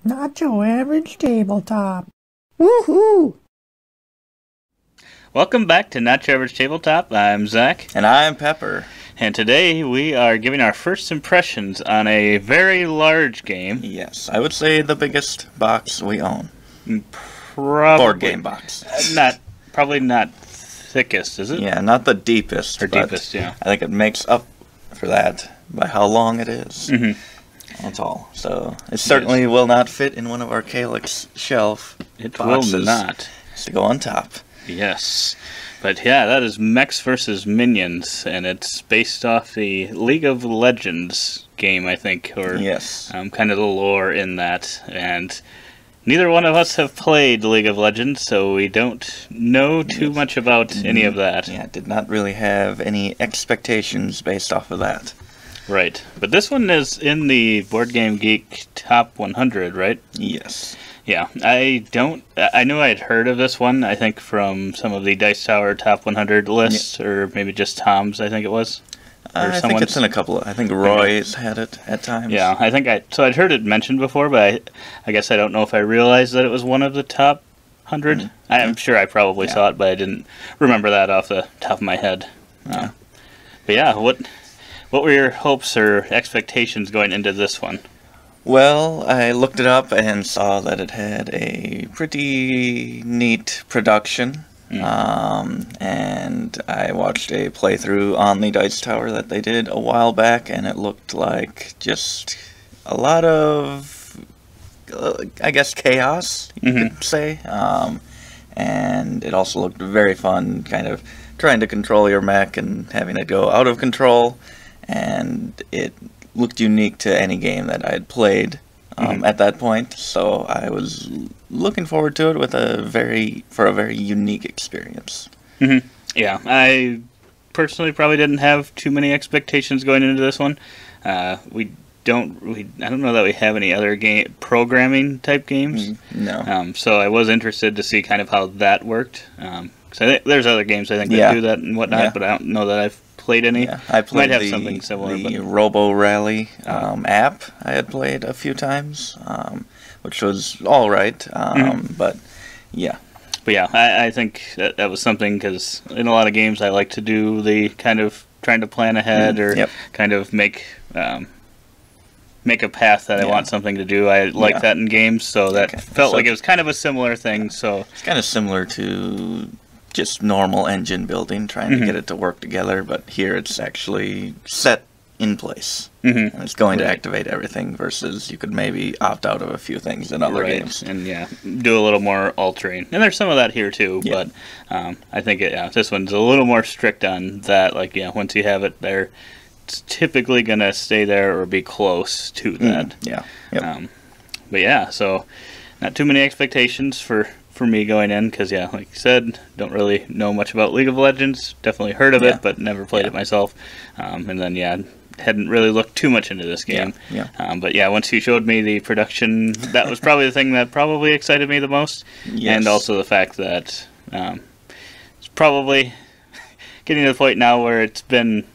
Not your average tabletop. Woohoo! Welcome back to Not Your Average Tabletop. I'm Zach. And I'm Pepper. And today we are giving our first impressions on a very large game. Yes, I would say the biggest box we own. Probably. Board game box. Probably not thickest, is it? Yeah, not the deepest. Or deepest, yeah. I think it makes up for that by how long it is. Mm-hmm. That's all. So it certainly will not fit in one of our Calyx shelf boxes. Will not. It's to go on top. Yes. But yeah, that is Mechs versus Minions, and it's based off the League of Legends game, I think, or yes, kind of the lore in that. And neither one of us have played League of Legends, so we don't know too much about any of that. Yeah, did not really have any expectations based off of that. Right. But this one is in the Board Game Geek Top 100, right? Yes. Yeah. I knew I had heard of this one, I think, from some of the Dice Tower Top 100 lists, or maybe just Tom's, I think it was. I think it's in a couple I think Roy's had it at times. Yeah, so I'd heard it mentioned before, but I guess I don't know if I realized that it was one of the top 100. Mm-hmm. I'm sure I probably saw it, but I didn't remember that off the top of my head. But yeah, what were your hopes or expectations going into this one? Well, I looked it up and saw that it had a pretty neat production. And I watched a playthrough on the Dice Tower that they did a while back, and it looked like just a lot of, I guess, chaos, you could say. And it also looked very fun, kind of trying to control your mech and having it go out of control. And it looked unique to any game that I had played at that point, so I was looking forward to it for a very unique experience. Mm-hmm. Yeah, I personally probably didn't have too many expectations going into this one. I don't know that we have any other programming type games. No. So I was interested to see kind of how that worked. Because I think there's other games I think that do that and whatnot, but I don't know that I've played any. Yeah, I played Might have something similar. The Robo Rally app I had played a few times, which was all right. But yeah. But yeah, I think that was something, because in a lot of games I like to do the kind of trying to plan ahead or kind of make a path that I want something to do. I like that in games, so that felt like it was kind of a similar thing. So it's kind of similar to just normal engine building, trying to get it to work together, but here it's actually set in place. And it's going to activate everything, versus you could maybe opt out of a few things in other games. And do a little more altering. And there's some of that here too, but I think this one's a little more strict on that. Like, once you have it there, it's typically going to stay there or be close to that. But yeah, so not too many expectations for me going in, because like you said, don't really know much about League of Legends. Definitely heard of it, but never played it myself. And then hadn't really looked too much into this game. But once you showed me the production, that was probably the thing that probably excited me the most. And also the fact that it's probably getting to the point now where it's been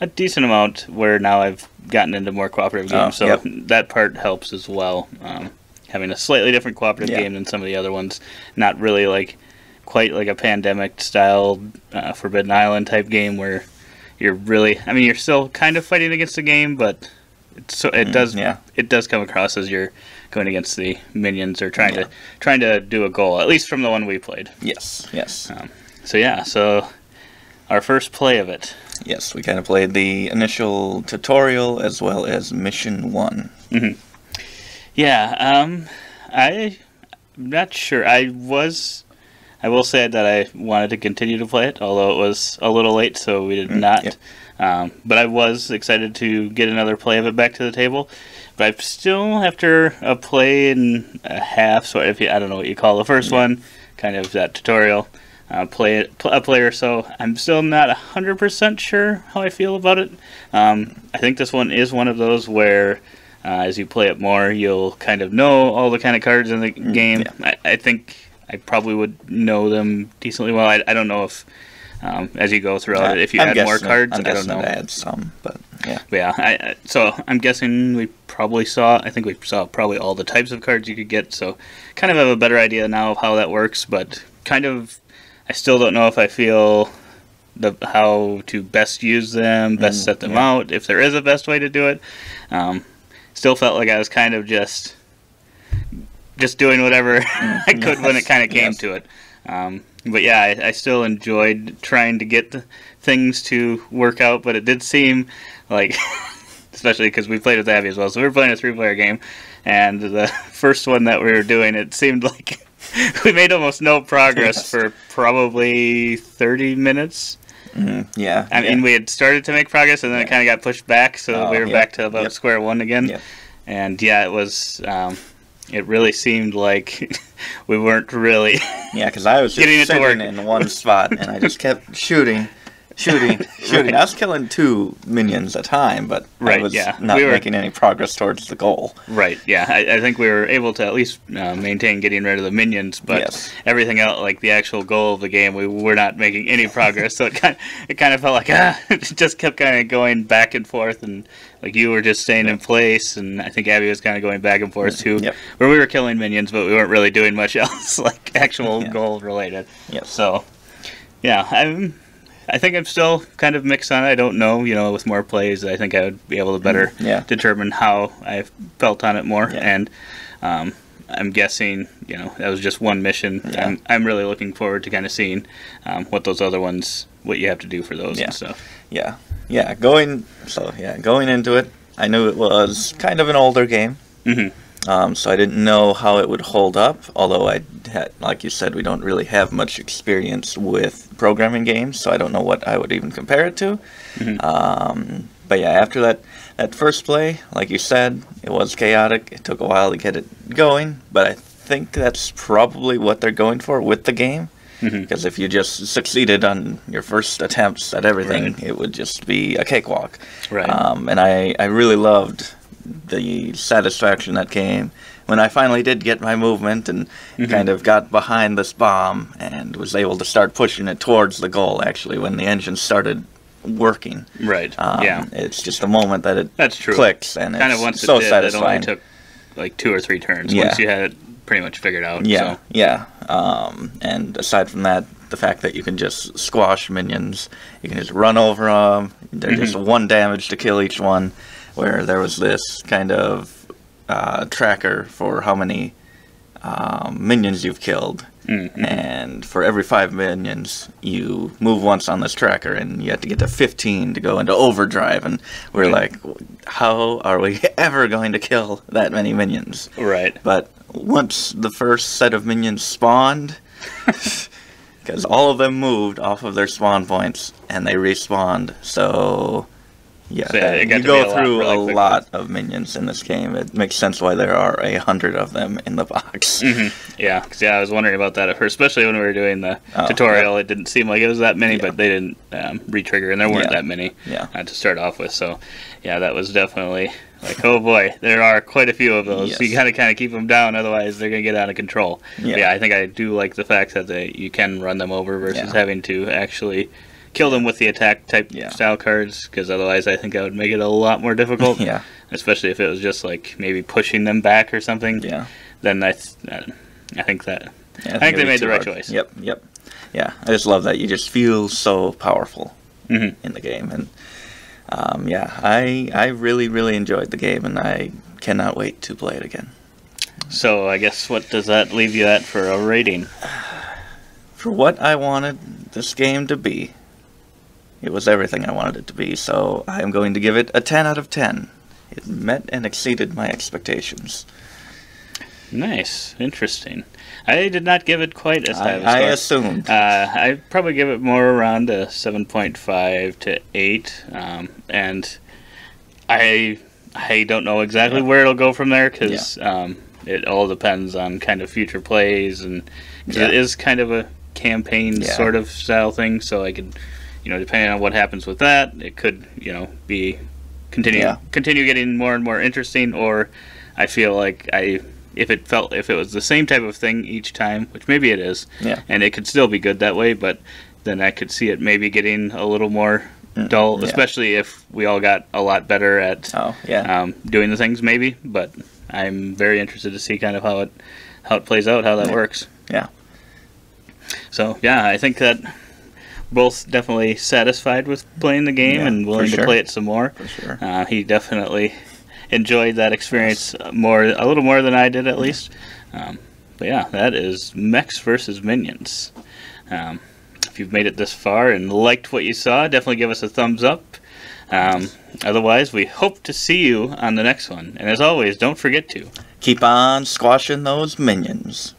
a decent amount where now I've gotten into more cooperative games, so that part helps as well. Having a slightly different cooperative game than some of the other ones, not really quite like a pandemic style Forbidden Island type game where you're really, you're still kind of fighting against the game, but it does come across as you're going against the minions or trying to do a goal, at least from the one we played. Yes. So our first play of it. Yes, we kind of played the initial tutorial as well as mission 1. I'm not sure. I will say that I wanted to continue to play it, although it was a little late, so we did not. But I was excited to get another play of it back to the table. But I'm still, after a play and a half, so I don't know what you call the first one, kind of that tutorial, a play or so, I'm still not 100% sure how I feel about it. I think this one is one of those where as you play it more, you'll kind of know all the kind of cards in the game. I think I probably would know them decently well. I don't know if as you go throughout it, if you add more cards, I don't know. It adds some, but Yeah. But yeah, so I'm guessing I think we saw probably all the types of cards you could get, so kind of have a better idea now of how that works, but kind of, I still don't know if I feel how to best use them, best set them out, if there is a best way to do it. Still felt like I was kind of just doing whatever I could when it kind of came to it. But yeah, I still enjoyed trying to get the things to work out, but it did seem like, especially because we played with Abby as well, so we were playing a 3-player game, and the first one that we were doing, it seemed like we made almost no progress for probably 30 minutes. Yeah. I mean, we had started to make progress, and then it kind of got pushed back, so we were back to about square one again. And yeah, it was... it really seemed like we weren't really yeah, because I was just sitting in one spot, and I just kept shooting. Right. I was killing 2 minions a time, but I was not making any progress towards the goal. Right, yeah. I think we were able to at least maintain getting rid of the minions, but everything else, like the actual goal of the game, we were not making any progress, so it kind of felt like, it just kept kind of going back and forth, and like you were just staying in place, and I think Abby was kind of going back and forth too, where we were killing minions, but we weren't really doing much else, like actual goal related. So, yeah, I think I'm still kind of mixed on it. I don't know, with more plays, I think I would be able to better determine how I felt on it more. And I'm guessing, that was just one mission. I'm really looking forward to kind of seeing what those other ones, what you have to do for those and stuff. Going into it, I knew it was kind of an older game. So I didn't know how it would hold up, although like you said, we don't really have much experience with programming games, so I don't know what I would even compare it to. But yeah, after that first play, like you said, it was chaotic. It took a while to get it going, but I think that's probably what they're going for with the game. Because if you just succeeded on your first attempts at everything, it would just be a cakewalk. And I really loved the satisfaction that came when I finally did get my movement and kind of got behind this bomb and was able to start pushing it towards the goal, actually, when the engine started working. It's just a moment that it clicks, and kind it's of once so it did, satisfying. It only took like 2 or 3 turns once you had it pretty much figured out. And aside from that, the fact that you can just squash minions, you can just run over them, they're just 1 damage to kill each one, where there was this kind of tracker for how many minions you've killed, and for every 5 minions you move once on this tracker, and you have to get to 15 to go into overdrive, and we're like, how are we ever going to kill that many minions? But once the first set of minions spawned, because all of them moved off of their spawn points and they respawned, so you go through a lot of minions in this game. It makes sense why there are 100 of them in the box. Because I was wondering about that at first, especially when we were doing the tutorial. It didn't seem like it was that many, but they didn't re-trigger, and there weren't that many to start off with. So, yeah, that was definitely like, oh boy, there are quite a few of those. So you got to kind of keep them down, otherwise they're going to get out of control. I think I do like the fact that you can run them over versus having to actually kill them with the attack type style cards, because otherwise I think that would make it a lot more difficult. Especially if it was just like maybe pushing them back or something. Then I think that I think they made the right choice. I just love that you just feel so powerful in the game, and I really enjoyed the game, and I cannot wait to play it again. So I guess what does that leave you at for a rating? For what I wanted this game to be, it was everything I wanted it to be, so I am going to give it a 10 out of 10. It met and exceeded my expectations. Nice. Interesting. I did not give it quite as high of a score. I assumed. I'd probably give it more around a 7.5 to 8, and I don't know exactly where it'll go from there, because it all depends on kind of future plays, and cause it is kind of a campaign sort of style thing, so I could, depending on what happens with that, it could, be continue getting more and more interesting, or I feel like if it was the same type of thing each time, which maybe it is, and it could still be good that way, but then I could see it maybe getting a little more dull, Yeah. especially if we all got a lot better at doing the things, maybe. But I'm very interested to see kind of how it plays out, how that works. Yeah. So yeah, I think that both definitely satisfied with playing the game and willing to play it some more. For sure. He definitely enjoyed that experience a little more than I did, at least. But yeah, that is Mechs versus Minions. If you've made it this far and liked what you saw, definitely give us a thumbs up. Otherwise, we hope to see you on the next one. And as always, don't forget to keep on squashing those minions.